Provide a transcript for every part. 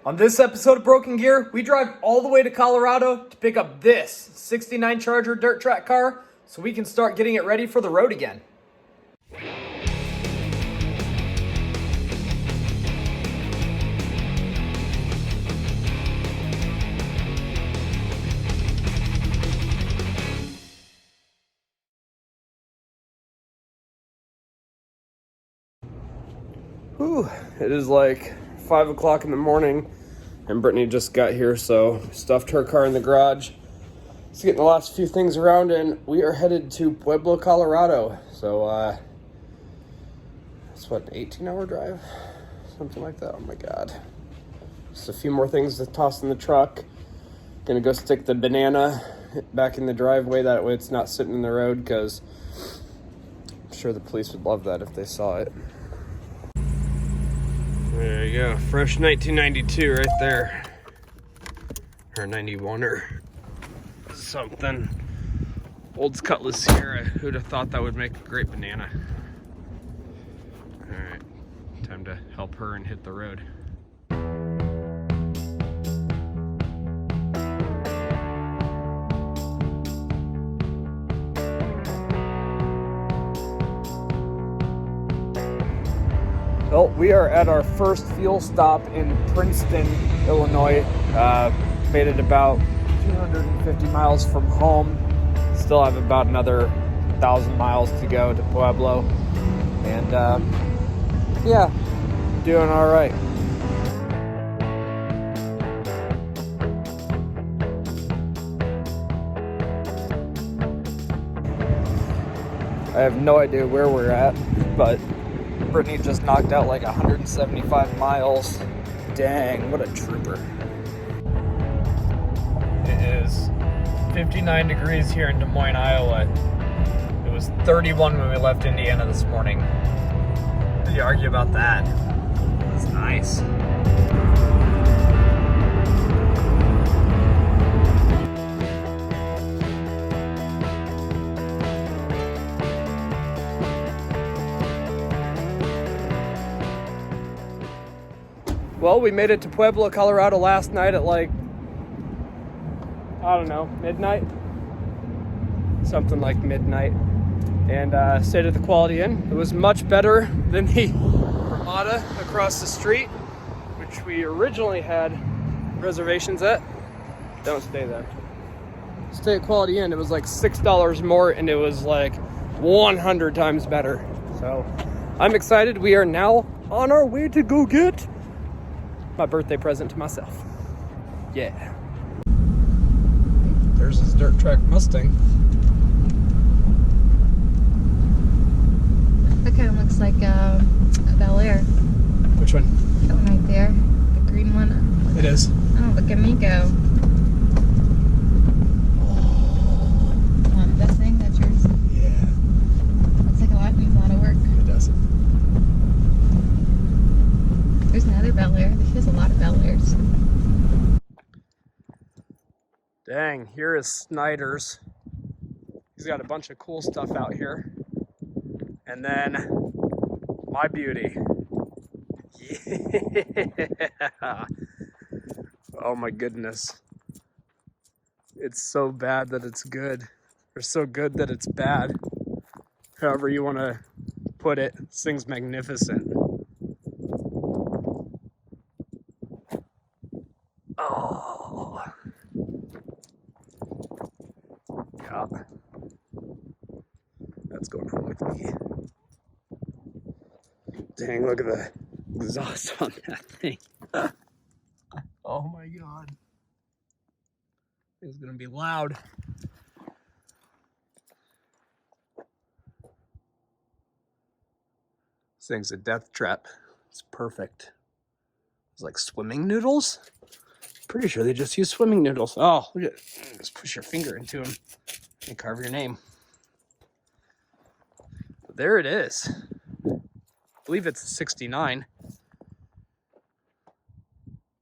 On this episode of Broken Gear, we drive all the way to Colorado to pick up this 69 Charger dirt track car so we can start getting it ready for the road again. Whew, it is like 5 o'clock in the morning and Brittany just got here, so stuffed her car in the garage. Just getting the last few things around and we are headed to Pueblo, Colorado. So it's what, an 18-hour drive? Something like that. Oh my God. Just a few more things to toss in the truck. Gonna go stick the banana back in the driveway, that way it's not sitting in the road, because I'm sure the police would love that if they saw it. There you go, fresh 1992 right there. Or 91 or something. Old Cutlass Sierra. Who'd have thought that would make a great banana? Alright, time to help her and hit the road. Well, we are at our first fuel stop in Princeton, Illinois. Made it about 250 miles from home. Still have about another 1,000 miles to go to Pueblo. And yeah, doing all right. I have no idea where we're at, but Brittany just knocked out like 175 miles. Dang, what a trooper. It is 59 degrees here in Des Moines, Iowa. It was 31 when we left Indiana this morning. What do you argue about that? It's nice. Well, we made it to Pueblo, Colorado last night at like, I don't know, midnight? Something like midnight. And stayed at the Quality Inn. It was much better than the Ramada across the street, which we originally had reservations at. Don't stay there. Stay at Quality Inn. It was like $6 more and it was like 100 times better. So I'm excited. We are now on our way to go get my birthday present to myself. Yeah. There's his dirt track Mustang. That kind of looks like a Bel Air. Which one? That one right there. The green one. It is. Oh, look at me go. This thing, that's yours? Yeah. Looks like needs a lot of work. It does. There's another Bel Air. She has a lot of Bel Airs. Dang, here is Snyder's. He's got a bunch of cool stuff out here. And then my beauty. Yeah. Oh my goodness. It's so bad that it's good. Or so good that it's bad. However you want to put it. This thing's magnificent. Oh. Yeah. That's going on with me. Dang, look at the exhaust on that thing. Oh my God. It's gonna be loud. This thing's a death trap. It's perfect. It's like swimming noodles. Pretty sure they just use swimming noodles. Oh, look at it. Just push your finger into them and carve your name. But there it is. I believe it's a 69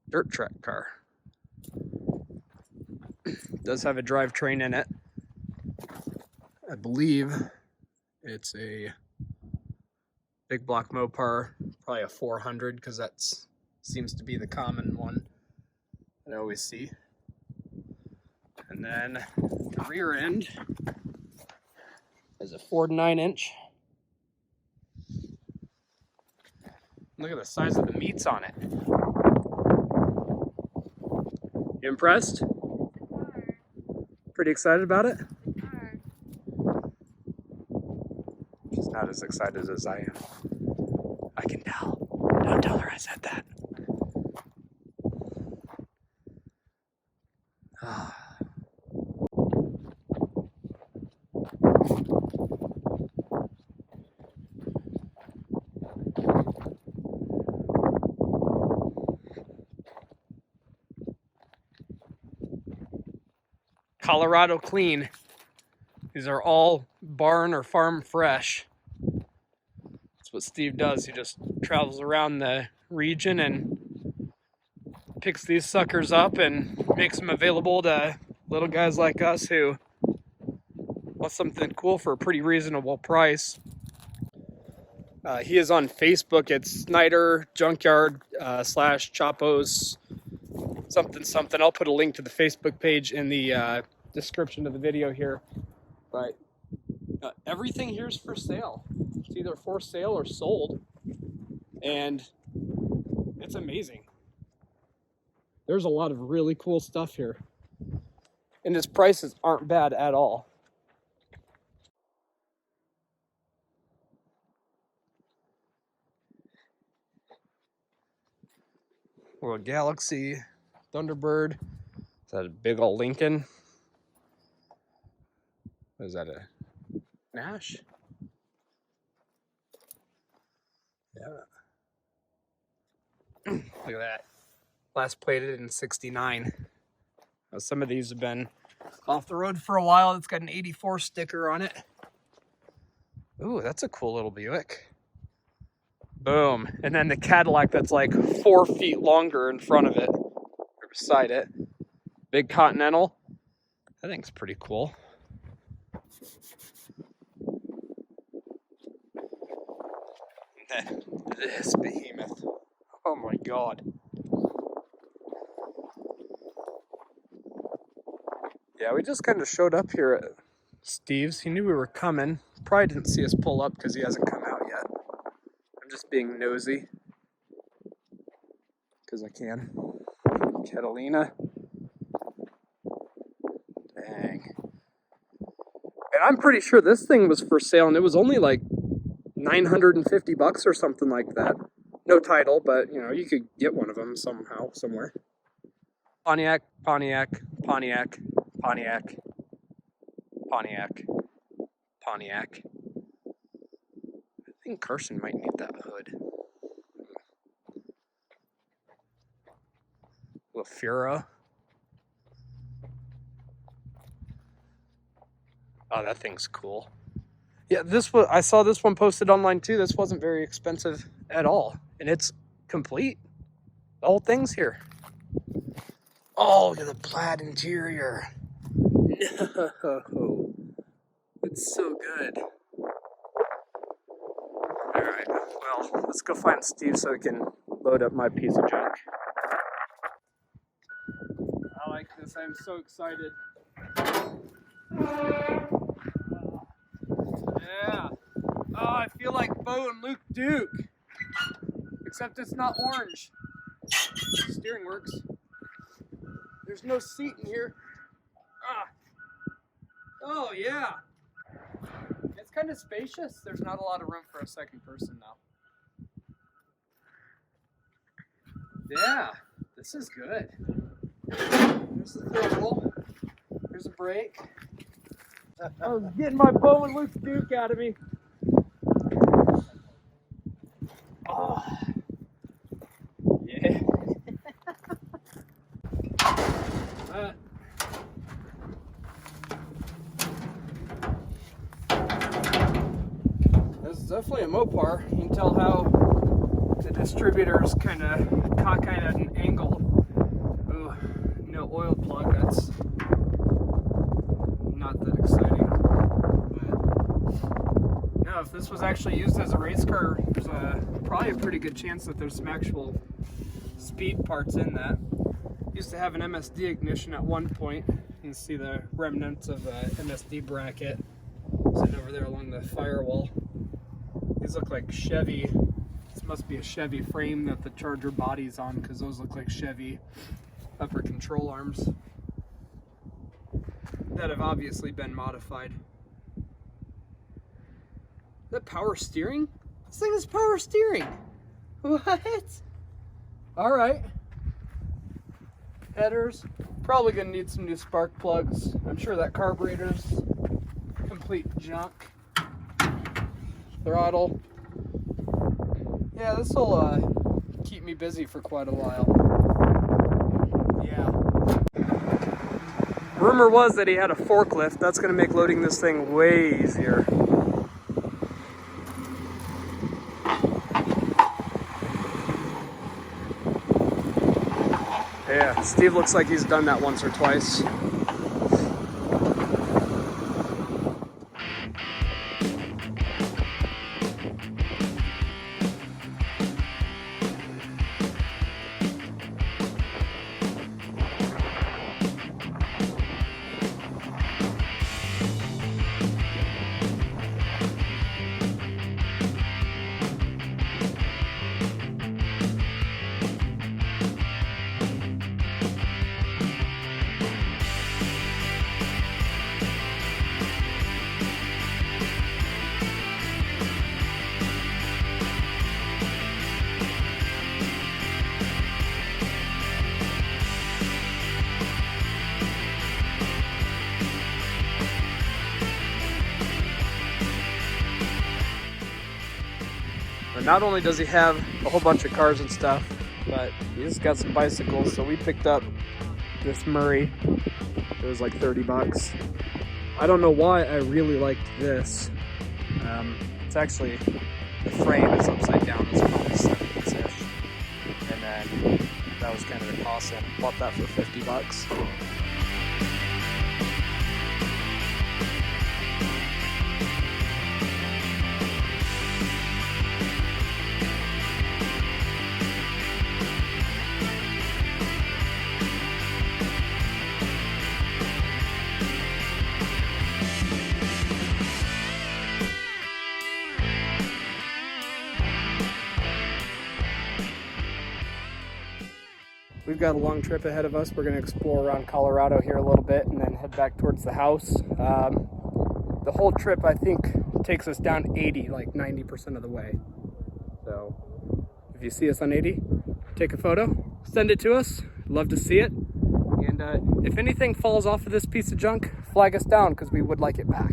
dirt track car. It does have a drivetrain in it. I believe it's a big block Mopar, probably a 400, because that seems to be the common one. that I always see. And then the rear end is a 4 to 9 inch. Look at the size of the meats on it. You impressed? Pretty excited about it? She's not as excited as I am. I can tell. Don't tell her I said that. Colorado clean. These are all barn or farm fresh. That's what Steve does. He just travels around the region and picks these suckers up and makes them available to little guys like us who want something cool for a pretty reasonable price. He is on Facebook. It's Snyder Junkyard / Chapos something. I'll put a link to the Facebook page in the description of the video here. But everything here is for sale. It's either for sale or sold, and it's amazing. There's a lot of really cool stuff here, and its prices aren't bad at all. Little Galaxy, Thunderbird. Is that a big old Lincoln? What is that, a Nash? Yeah. Look at that. Last plated in '69. Now, some of these have been off the road for a while. It's got an 84 sticker on it. Ooh, that's a cool little Buick. Boom. And then the Cadillac that's like 4 feet longer in front of it, or beside it. Big Continental. That thing's pretty cool. This behemoth. Oh my God. Yeah, we just kind of showed up here at Steve's. He knew we were coming. Probably didn't see us pull up because he hasn't come out yet. I'm just being nosy. Because I can. Catalina. Dang. And I'm pretty sure this thing was for sale, and it was only like $950 or something like that. No title, but you know, you could get one of them somehow, somewhere. Pontiac, Pontiac, Pontiac, Pontiac, Pontiac, Pontiac. I think Carson might need that hood. Little Fura. Oh, that thing's cool. Yeah, I saw this one posted online too. This wasn't very expensive at all. And it's complete. The whole thing's here. Oh, look at the plaid interior. No. It's so good. Alright, well, let's go find Steve so we can load up my piece of junk. I like this. I'm so excited. Yeah. Oh, I feel like Bo and Luke Duke. Except it's not orange. Steering works. There's no seat in here. Ah. Oh, yeah. It's kind of spacious. There's not a lot of room for a second person, though. Yeah, this is good. There's the throttle. There's a brake. I was getting my Bo and Luke Duke out of me. Oh. Yeah. This is definitely a Mopar. You can tell how the distributor's kind of cockeyed at an angle. Ooh, no oil plug. That's not that exciting. But no, if this was actually used as a race car, there's probably a pretty good chance that there's some actual speed parts in that. Used to have an MSD ignition at one point. You can see the remnants of a MSD bracket sitting over there along the firewall. These look like Chevy. This must be a Chevy frame that the Charger body's on, because those look like Chevy upper control arms that have obviously been modified. Is that power steering? This thing is power steering. What? All right. Headers. Probably gonna need some new spark plugs. I'm sure that carburetor's complete junk. Throttle. Yeah, this will keep me busy for quite a while. Yeah. Rumor was that he had a forklift. That's gonna make loading this thing way easier. Yeah, Steve looks like he's done that once or twice. But not only does he have a whole bunch of cars and stuff, but he's got some bicycles. So we picked up this Murray. It was like 30 bucks. I don't know why I really liked this. It's actually, the frame is upside down. It's probably 70s-ish. And then that was kind of awesome. Bought that for 50 bucks. We've got a long trip ahead of us. We're going to explore around Colorado here a little bit and then head back towards the house. The whole trip, I think, takes us down 80, like 90% of the way. So if you see us on 80, take a photo, send it to us. Love to see it. And if anything falls off of this piece of junk, flag us down because we would like it back.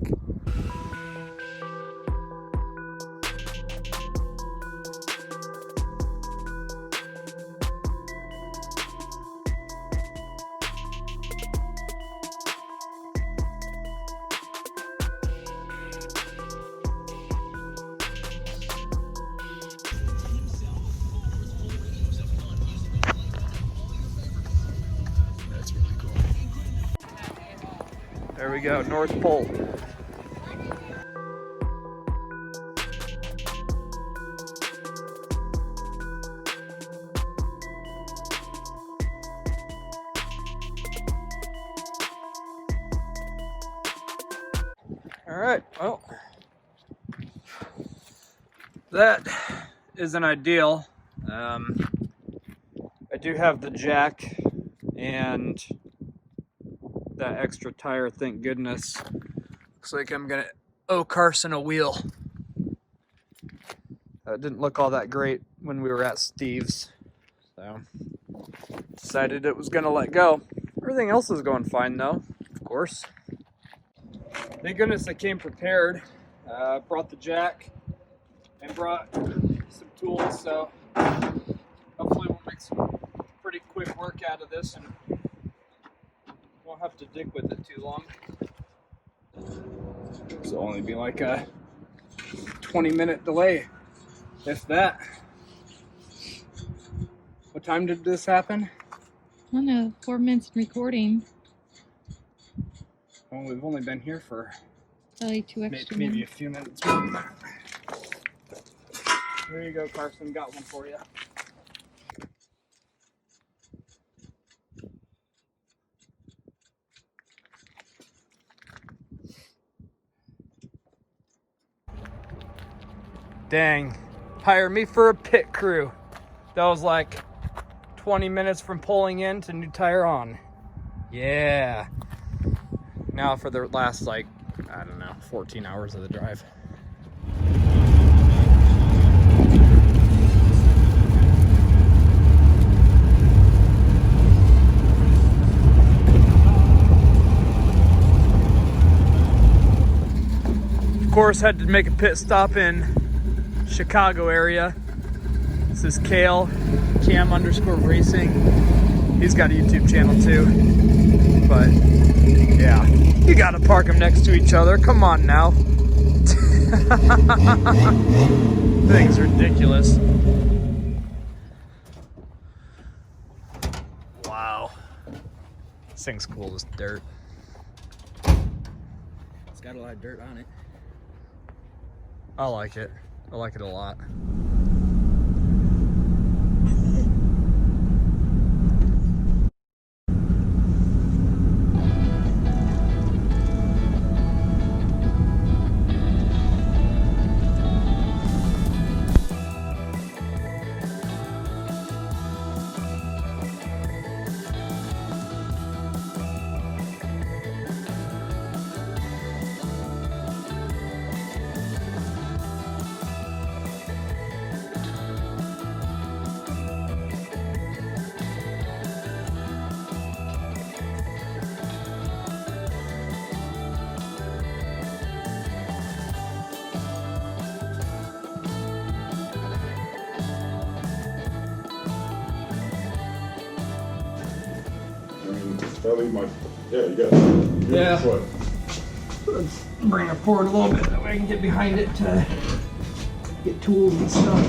There we go, North Pole. All right, well, that isn't ideal. I do have the jack and that extra tire, thank goodness. Looks like I'm gonna owe Carson a wheel. It didn't look all that great when we were at Steve's, so decided it was gonna let go. Everything else is going fine though, of course. Thank goodness I came prepared. Brought the jack and brought some tools, so hopefully we'll make some pretty quick work out of this and won't have to dig with it too long. This will only be like a 20-minute delay, if that. What time did this happen? I don't know, 4 minutes recording. Well, we've only been here for Probably 2 extra maybe a minutes. few minutes more than that. There you go, Carson. Got one for you. Dang. Hire me for a pit crew. That was like 20 minutes from pulling in to new tire on. Yeah. Now for the last, like, I don't know, 14 hours of the drive. Of course, had to make a pit stop in Chicago area. This is Kale, Cam_Racing. He's got a YouTube channel too. But yeah, you gotta park them next to each other. Come on now. Thing's ridiculous. Wow. This thing's cool as dirt. It's got a lot of dirt on it. I like it. I like it a lot. Probably my, yeah, you got it. Yeah. Foot. Let's bring it forward a little bit, that way I can get behind it to get tools and stuff.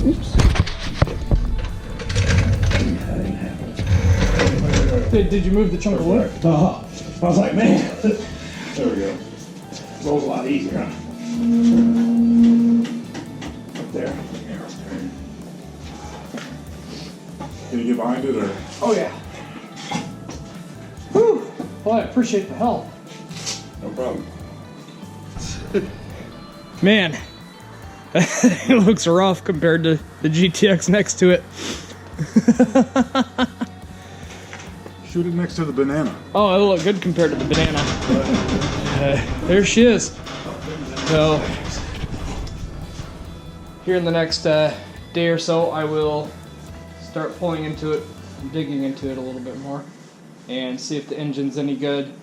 Oops. Did you move the chunk of wood? I was like, man, There we go. rolls a lot easier, huh? Up there. Can you get behind it or? Oh yeah. Whew. Well, I appreciate the help. No problem. Man, it looks rough compared to the GTX next to it. Shoot it next to the banana. Oh, it'll look good compared to the banana. There she is. So, here in the next day or so, I will start pulling into it, digging into it a little bit more, and see if the engine's any good.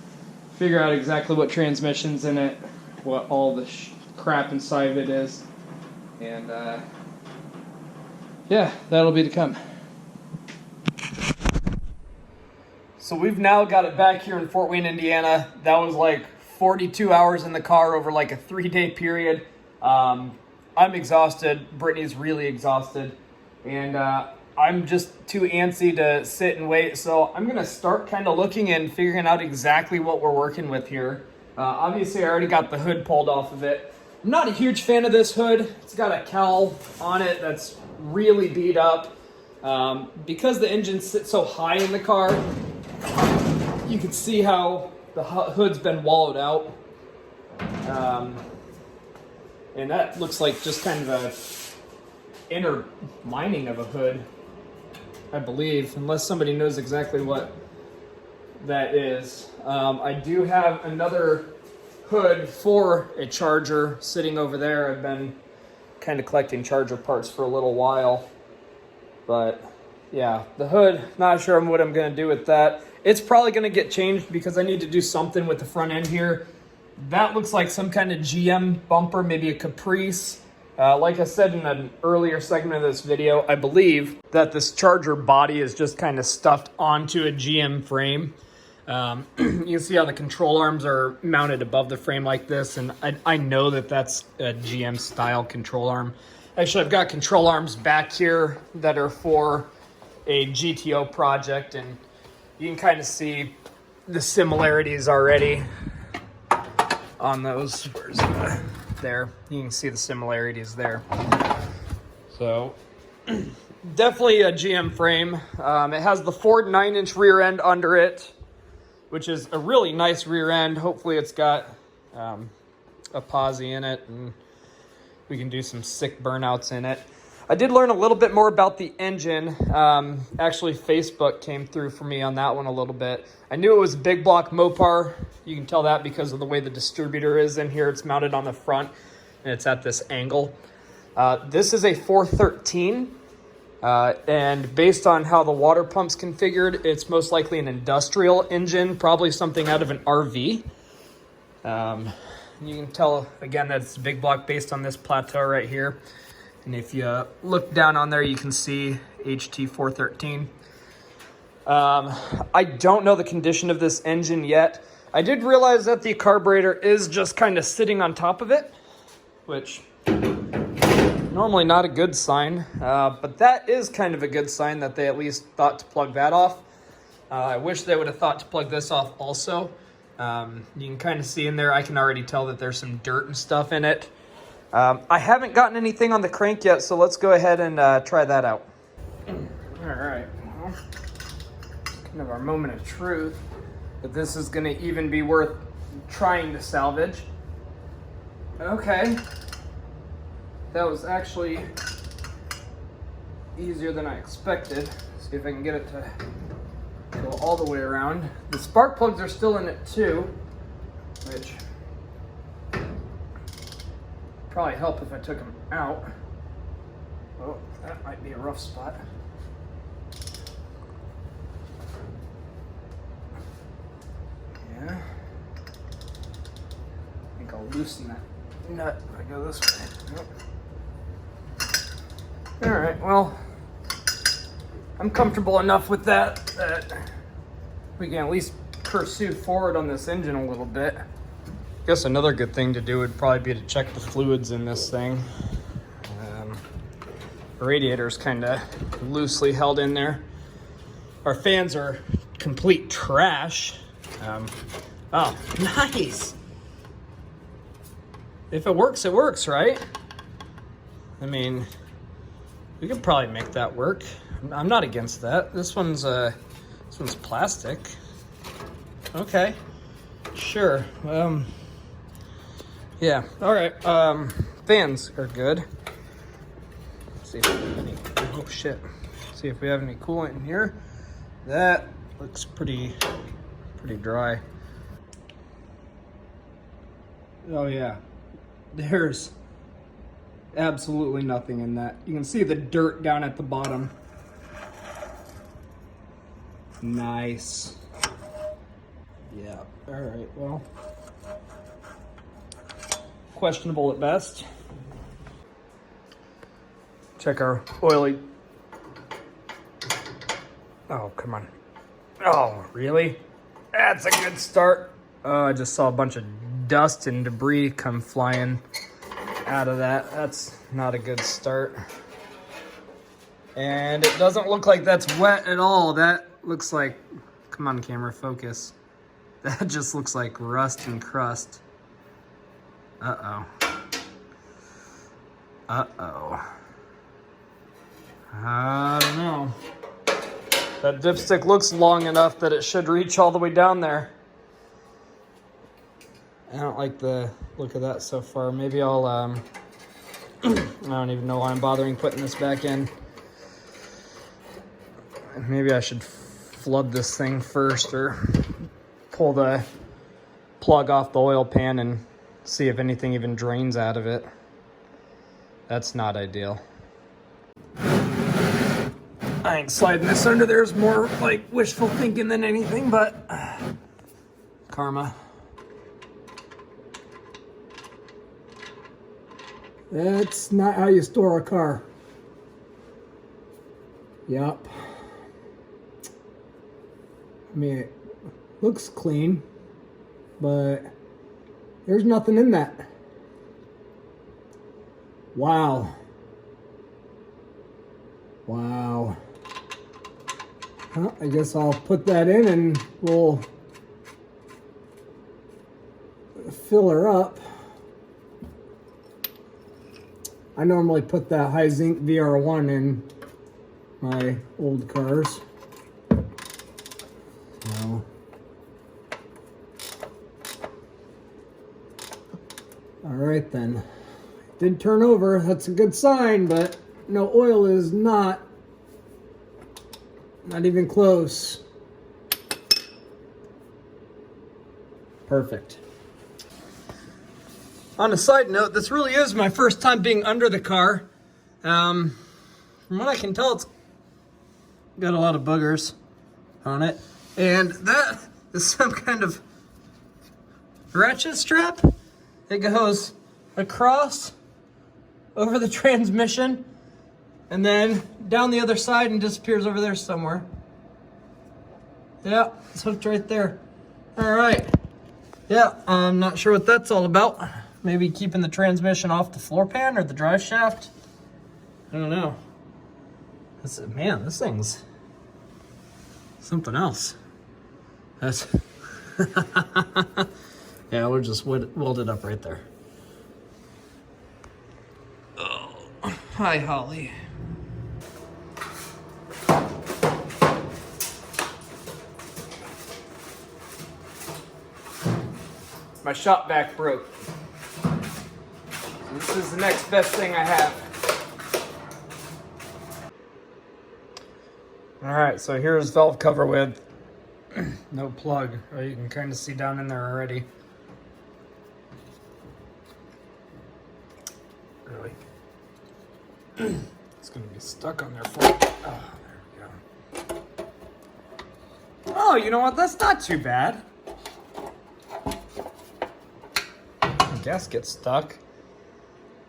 Figure out exactly what transmission's in it, what all the crap inside of it is, and yeah, that'll be to come. So we've now got it back here in Fort Wayne, Indiana. That was like 42 hours in the car over like a 3-day period. I'm exhausted. Brittany's really exhausted. And I'm just too antsy to sit and wait. So I'm going to start kind of looking and figuring out exactly what we're working with here. Obviously, I already got the hood pulled off of it. I'm not a huge fan of this hood. It's got a cowl on it that's really beat up. Because the engine sits so high in the car, you can see how the hood's been wallowed out. And that looks like just kind of a inner lining of a hood, I believe, unless somebody knows exactly what that is. I do have another hood for a charger sitting over there. I've been kind of collecting charger parts for a little while. But yeah, the hood, not sure what I'm going to do with that. It's probably going to get changed because I need to do something with the front end here. That looks like some kind of GM bumper, maybe a Caprice. Like I said in an earlier segment of this video, I believe that this charger body is just kind of stuffed onto a GM frame. You can see how the control arms are mounted above the frame like this, and I know that that's a GM style control arm. Actually, I've got control arms back here that are for a GTO project, and you can kind of see the similarities already on those. Where's there? You can see the similarities there. So, definitely a GM frame. It has the Ford 9-inch rear end under it. which is a really nice rear end. Hopefully it's got a posi in it and we can do some sick burnouts in it. I did learn a little bit more about the engine. Actually, Facebook came through for me on that one a little bit. I knew it was a big block Mopar. You can tell that because of the way the distributor is in here. It's mounted on the front and it's at this angle. This is a 413. And based on how the water pump's configured, it's most likely an industrial engine, probably something out of an RV. You can tell, again, that it's a big block based on this plateau right here. And if you look down on there, you can see HT413. I don't know the condition of this engine yet. I did realize that the carburetor is just kind of sitting on top of it, which normally not a good sign, but that is kind of a good sign that they at least thought to plug that off. I wish they would have thought to plug this off also. You can kind of see in there, I can already tell that there's some dirt and stuff in it. I haven't gotten anything on the crank yet, so let's go ahead and try that out. All right, well, kind of our moment of truth, but this is gonna even be worth trying to salvage. Okay. That was actually easier than I expected. See if I can get it to go all the way around. The spark plugs are still in it too, which probably help if I took them out. Oh, that might be a rough spot. Yeah. I think I'll loosen that nut if I go this way. Nope. All right, well, I'm comfortable enough with that we can at least pursue forward on this engine a little bit. I guess another good thing to do would probably be to check the fluids in this thing. The radiator's kind of loosely held in there. Our fans are complete trash. Oh, nice. If it works, right? I mean, we could probably make that work. I'm not against that. This one's plastic. Okay, sure. Yeah. All right. Fans are good. Let's see if we have any. Oh shit. Let's see if we have any coolant in here. That looks pretty dry. Oh yeah. There's absolutely nothing in that. You can see the dirt down at the bottom. Nice. Yeah, all right, well, questionable at best. Check our oily. Oh, come on. Oh, really? That's a good start. Oh, I just saw a bunch of dust and debris come flying out of that. That's not a good start. And it doesn't look like that's wet at all. That looks like, come on camera, focus. That just looks like rust and crust. Uh-oh. Uh-oh. I don't know. That dipstick looks long enough that it should reach all the way down there. I don't like the look of that so far. Maybe I'll, I don't even know why I'm bothering putting this back in. Maybe I should flood this thing first or pull the plug off the oil pan and see if anything even drains out of it. That's not ideal. I think sliding this under there is more like wishful thinking than anything, but karma. That's not how you store a car. Yup. I mean, it looks clean, but there's nothing in that. Wow. Wow. Well, I guess I'll put that in and we'll fill her up. I normally put that high zinc VR1 in my old cars. So All right then. Did turn over. That's a good sign, but no oil is not even close. Perfect. On a side note, this really is my first time being under the car. From what I can tell, it's got a lot of boogers on it. And that is some kind of ratchet strap. It goes across over the transmission and then down the other side and disappears over there somewhere. Yeah, it's hooked right there. All right. Yeah, I'm not sure what that's all about. Maybe keeping the transmission off the floor pan or the drive shaft. I don't know. Man, this thing's something else. That's yeah, we'll just weld it up right there. Oh, hi, Holly. My shop vac broke. This is the next best thing I have. All right, so here's valve cover with no plug. You can kind of see down in there already. Really? It's gonna be stuck on there for me. Oh, there we go. Oh, you know what? That's not too bad. The gasket's stuck.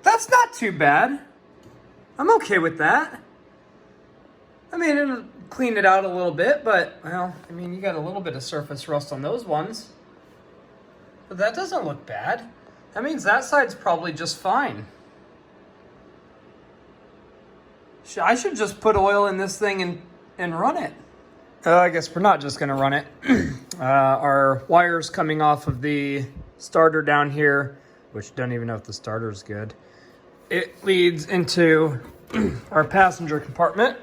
That's not too bad. I'm okay with that. I mean, it'll clean it out a little bit, but, well, I mean, you got a little bit of surface rust on those ones. But that doesn't look bad. That means that side's probably just fine. I should just put oil in this thing and run it. I guess we're not just gonna run it. Our wires coming off of the starter down here, which don't even know if the starter's good. It leads into our passenger compartment,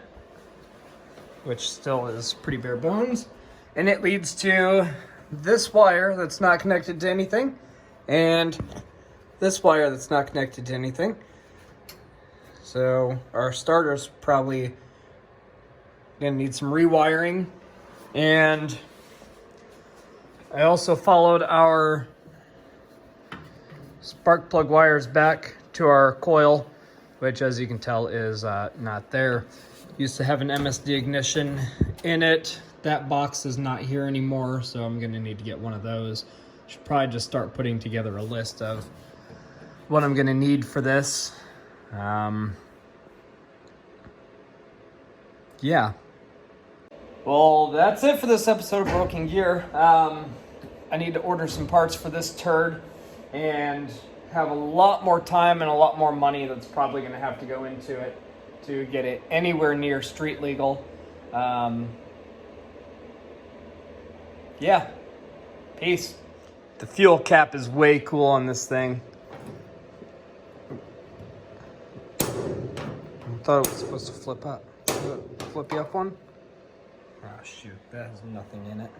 which still is pretty bare bones. And it leads to this wire that's not connected to anything, and this wire that's not connected to anything. So our starter's probably gonna need some rewiring. And I also followed our spark plug wires back to our coil, which, as you can tell, is not there. Used to have an MSD ignition in it. That box is not here anymore, so I'm gonna need to get one of those. Should probably just start putting together a list of what I'm gonna need for this. Yeah. Well, that's it for this episode of Broken Gear. I need to order some parts for this turd and have a lot more time and a lot more money that's probably gonna have to go into it to get it anywhere near street legal. Yeah, peace. The fuel cap is way cool on this thing. I thought it was supposed to flip up. Flip you up one? Oh shoot, that has nothing in it.